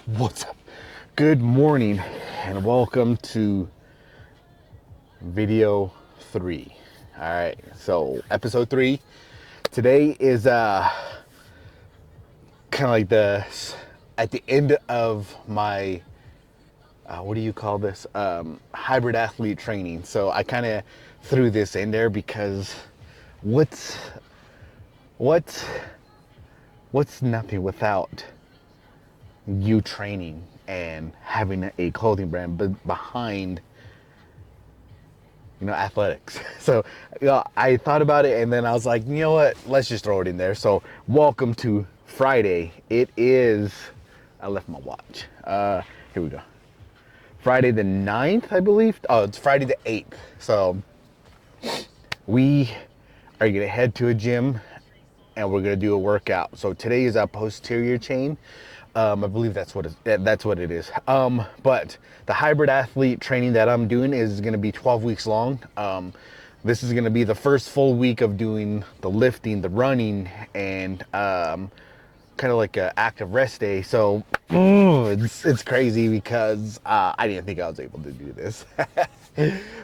What's up? Good morning and welcome to video 3. All right, so episode 3. Today is kind of like at the end of my what do you call this? Hybrid athlete training. So I kind of threw this in there because what's what's nothing without you training and having a clothing brand behind athletics. So I thought about it and then I was like, you know what, let's just throw it in there. So welcome to Friday. It is, I left my watch, here we go, Friday the 9th, I believe. Oh, it's Friday the 8th. So we are gonna head to a gym and we're gonna do a workout. So today is our posterior chain. I believe that's what it is. But the hybrid athlete training that I'm doing is going to be 12 weeks long. This is going to be the first full week of doing the lifting, the running, and kind of like an active rest day. So it's crazy because I didn't think I was able to do this.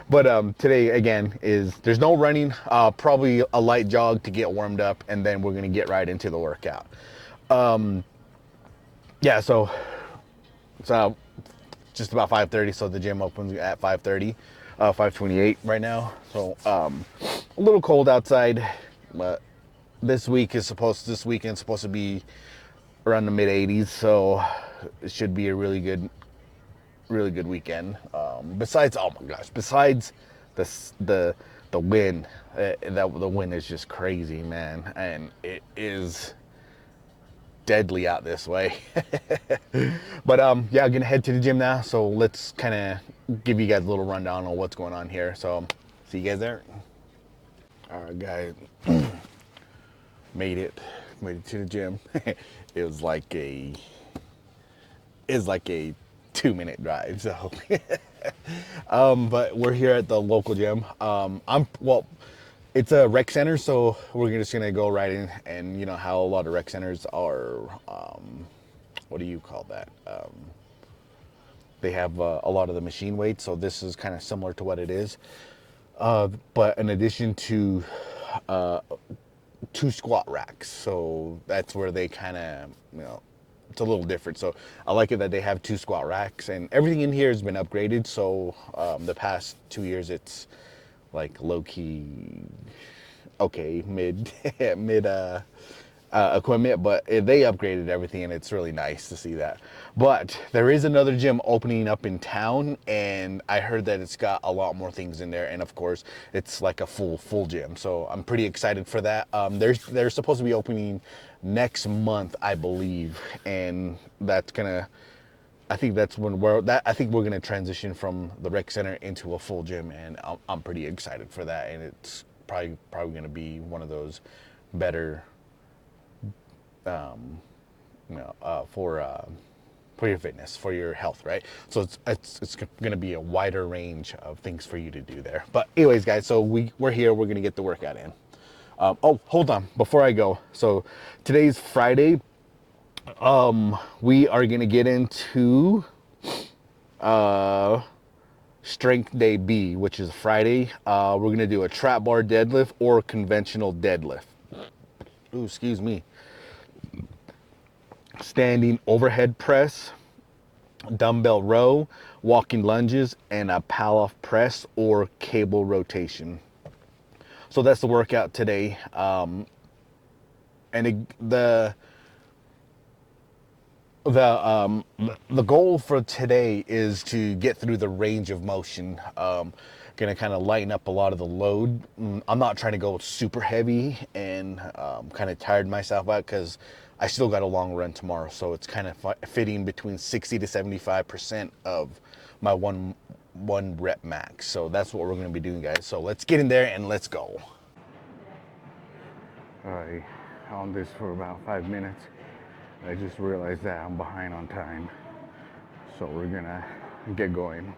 But today again there's no running, probably a light jog to get warmed up, and then we're going to get right into the workout. Yeah, so it's just about 5:30, so the gym opens at 5:30, 5:28 right now. So a little cold outside, but this weekend is supposed to be around the mid 80s, so it should be a really good weekend. Besides the wind, the wind is just crazy, man, and it is deadly out this way. But yeah, I'm gonna head to the gym now, so let's kind of give you guys a little rundown on what's going on here. So see you guys there. All right, guys, made it to the gym. It was like a 2-minute drive, so but we're here at the local gym. It's a rec center, so we're just gonna go right in, and you know how a lot of rec centers are, what do you call that? They have a lot of the machine weights, so this is kind of similar to what it is. But in addition to 2 squat racks, so that's where they kind of, it's a little different. So I like it that they have 2 squat racks, and everything in here has been upgraded. So the past 2 years, it's like low key, okay, mid equipment, but they upgraded everything, and it's really nice to see that. But there is another gym opening up in town, and I heard that it's got a lot more things in there, and of course it's like a full gym, so I'm pretty excited for that. They're supposed to be opening next month, I believe, and that's gonna, I think that's when I think we're gonna transition from the rec center into a full gym, and I'm pretty excited for that. And it's probably gonna be one of those better, for your fitness, for your health, right? So it's gonna be a wider range of things for you to do there. But anyways, guys, so we're here. We're gonna get the workout in. Oh, hold on, before I go. So today's Friday. We are gonna get into strength day B, which is Friday. We're gonna do a trap bar deadlift or conventional deadlift. Ooh, excuse me. Standing overhead press, dumbbell row, walking lunges, and a pal-off press or cable rotation. So that's the workout today. The goal for today is to get through the range of motion. Gonna kind of lighten up a lot of the load. I'm not trying to go super heavy and kind of tired myself out because I still got a long run tomorrow. So it's kind of fitting between 60 to 75% of my one rep max. So that's what we're gonna be doing, guys. So let's get in there and let's go. All right, on this for about 5 minutes. I just realized that I'm behind on time, so we're gonna get going.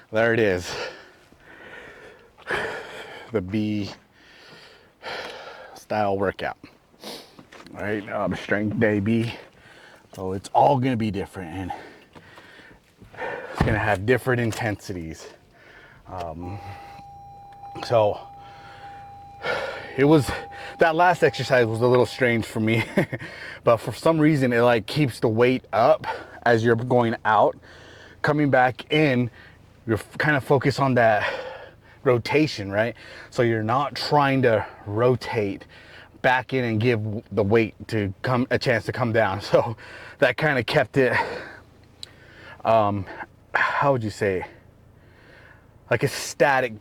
There it is. The B style workout. All right, strength day B. So it's all gonna be different, and it's gonna have different intensities. So it was, that last exercise was a little strange for me, but for some reason it like keeps the weight up as you're going out. Coming back in, you're kind of focused on that rotation, right? So you're not trying to rotate back in and give the weight to come a chance to come down. So that kind of kept it, how would you say, like a static,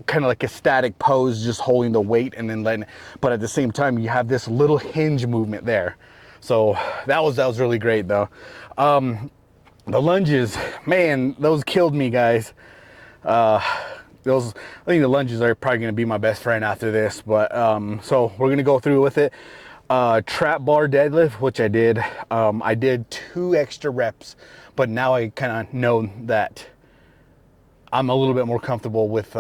kind of like a static pose, just holding the weight and then letting, but at the same time you have this little hinge movement there. So that was really great though. The lunges, man, those killed me, guys. I think the lunges are probably going to be my best friend after this, but so we're going to go through with it. Trap bar deadlift, which I did 2 extra reps, but now I kind of know that I'm a little bit more comfortable with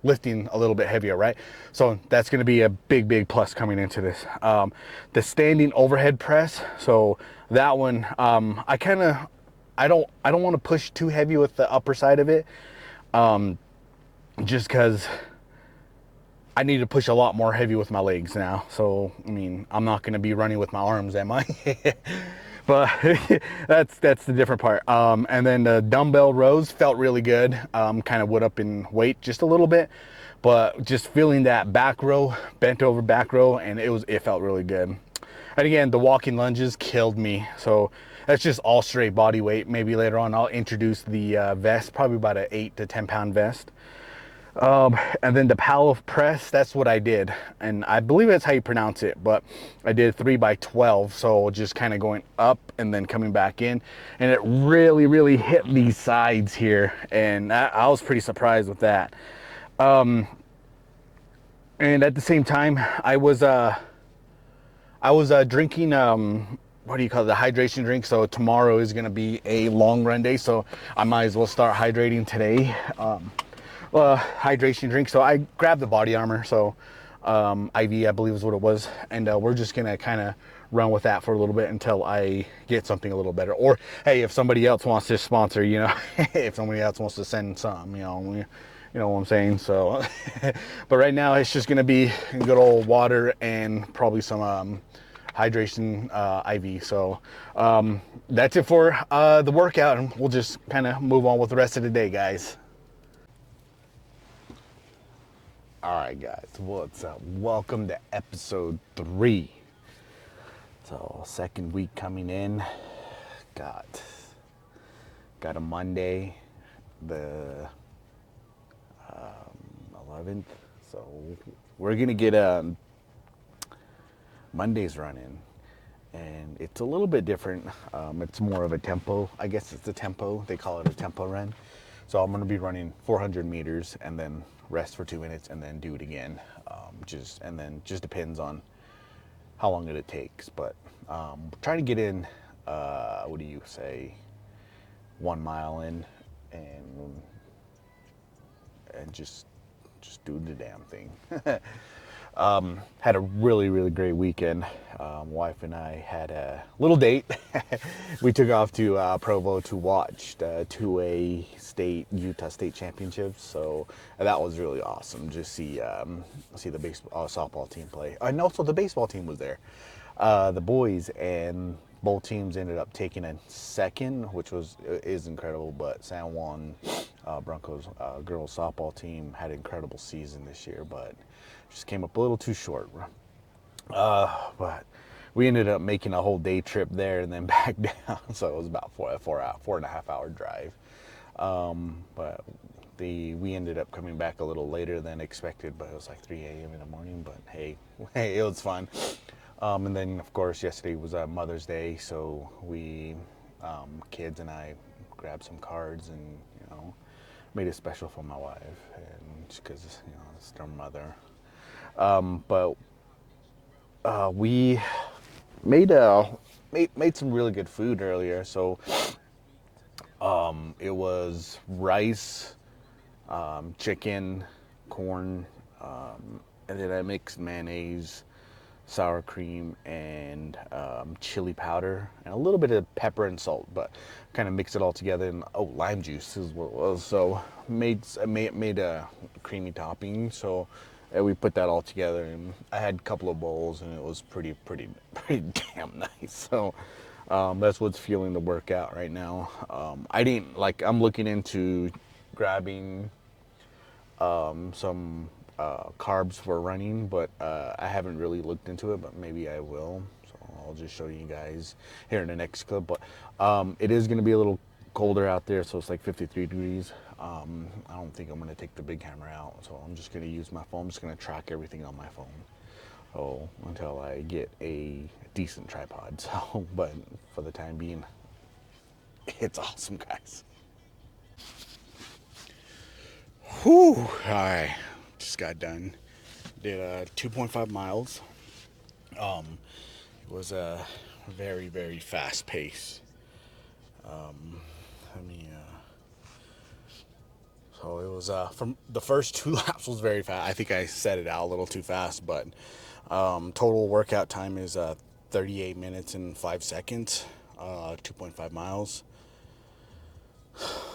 lifting a little bit heavier, right? So that's going to be a big plus coming into this. The standing overhead press, so that one, I don't want to push too heavy with the upper side of it, just because I need to push a lot more heavy with my legs now. So I mean, I'm not going to be running with my arms, am I? But that's the different part. And then the dumbbell rows felt really good. Kind of went up in weight just a little bit, but just feeling that back row, bent over back row, and it felt really good. And again, the walking lunges killed me. So that's just all straight body weight. Maybe later on I'll introduce the vest, probably about an 8 to 10 pound vest. And then the Palo press, that's what I did. And I believe that's how you pronounce it, but I did 3x12. So just kind of going up and then coming back in. And it really hit these sides here. And I was pretty surprised with that. And at the same time, I was drinking, what do you call it, the hydration drink. So tomorrow is going to be a long run day. So I might as well start hydrating today. Hydration drink. So I grabbed the Body Armor, so IV, I believe is what it was, and we're just gonna kind of run with that for a little bit until I get something a little better. Or hey, if somebody else wants to sponsor, you know, if somebody else wants to send some, you know what I'm saying. So but right now it's just gonna be good old water and probably some hydration IV. So that's it for the workout, and we'll just kind of move on with the rest of the day, guys. All right, guys, what's up? Welcome to episode 3. So second week coming in. Got a Monday, the 11th. So we're gonna get Monday's running, and it's a little bit different. It's more of a tempo. I guess it's a tempo. They call it a tempo run. So I'm gonna be running 400 meters and then rest for 2 minutes and then do it again. Just depends on how long it takes. But try to get in, what do you say, 1 mile in, and just do the damn thing. Had a really great weekend. Wife and I had a little date. We took off to Provo to watch the 2A Utah State Championships. So that was really awesome. Just see the baseball, softball team play, and also the baseball team was there. The boys and both teams ended up taking a second, which is incredible. But San Juan Broncos girls softball team had an incredible season this year, but just came up a little too short. But we ended up making a whole day trip there and then back down. So it was about 4.5 hour drive. But we ended up coming back a little later than expected, but it was like 3 a.m. in the morning. But hey, it was fun. And then of course yesterday was Mother's Day, so we kids and I grabbed some cards and made it special for my wife, and because it's their mother. But we made some really good food earlier. So It was rice, chicken, corn, and then I mixed mayonnaise, sour cream, and chili powder, and a little bit of pepper and salt, but kind of mix it all together. And lime juice is what it was. So made a creamy topping. So we put that all together, and I had a couple of bowls, and it was pretty damn nice. So that's what's fueling the workout right now. I didn't like. I'm looking into grabbing some carbs for running, but I haven't really looked into it, but maybe I will. So I'll just show you guys here in the next clip. But it is going to be a little colder out there, so it's like 53 degrees. I don't think I'm going to take the big camera out, so I'm just going to use my phone. I'm just going to track everything on my phone. So until I get a decent tripod. So, but for the time being, it's awesome, guys. Whew, all right, just got done. Did 2.5 miles. It was a very fast pace. Let me. So it was from the first 2 laps was very fast. I think I set it out a little too fast, but total workout time is 38 minutes and 5 seconds. 2.5 miles.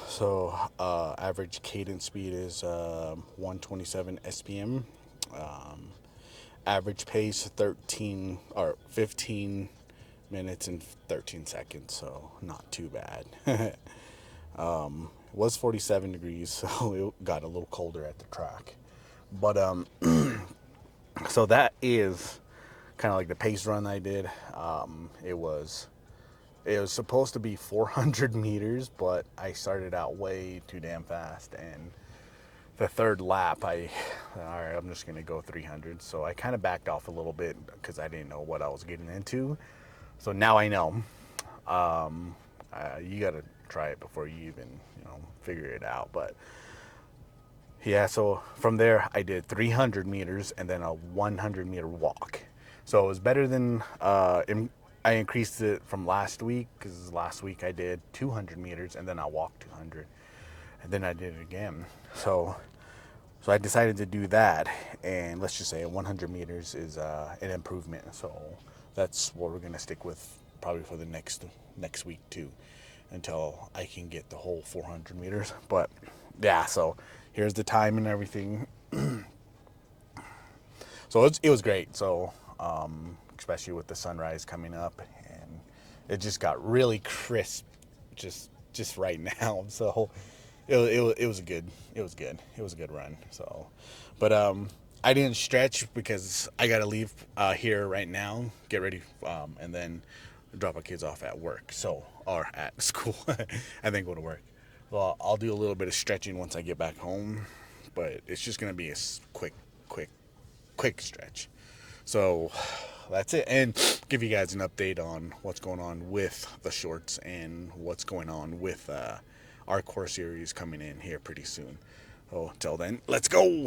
So average cadence speed is 127 SPM. Average pace 15 minutes and 13 seconds, so not too bad. It was 47 degrees, so it got a little colder at the track. But so that is kind of like the pace run I did. It was supposed to be 400 meters, but I started out way too damn fast, and the third lap, all right, I'm just gonna go 300. So I kind of backed off a little bit because I didn't know what I was getting into. So now I know. You gotta try it before you even, figure it out. But yeah, so from there I did 300 meters and then a 100-meter walk. So it was better than I increased it from last week, because last week I did 200 meters and then I walked 200. And then I did it again. So I decided to do that, and let's just say 100 meters is an improvement. So that's what we're gonna stick with probably for the next week too, until I can get the whole 400 meters. But yeah, so here's the time and everything. So it was great. So especially with the sunrise coming up, and it just got really crisp just right now. So it was good. It was a good run. So, but I didn't stretch because I gotta leave here right now, get ready, and then drop our kids off at work. So, or at school, and then go to work. Well, I'll do a little bit of stretching once I get back home, but it's just gonna be a quick stretch. So that's it, and give you guys an update on what's going on with the shorts and what's going on with our core series coming in here pretty soon. So till then, let's go.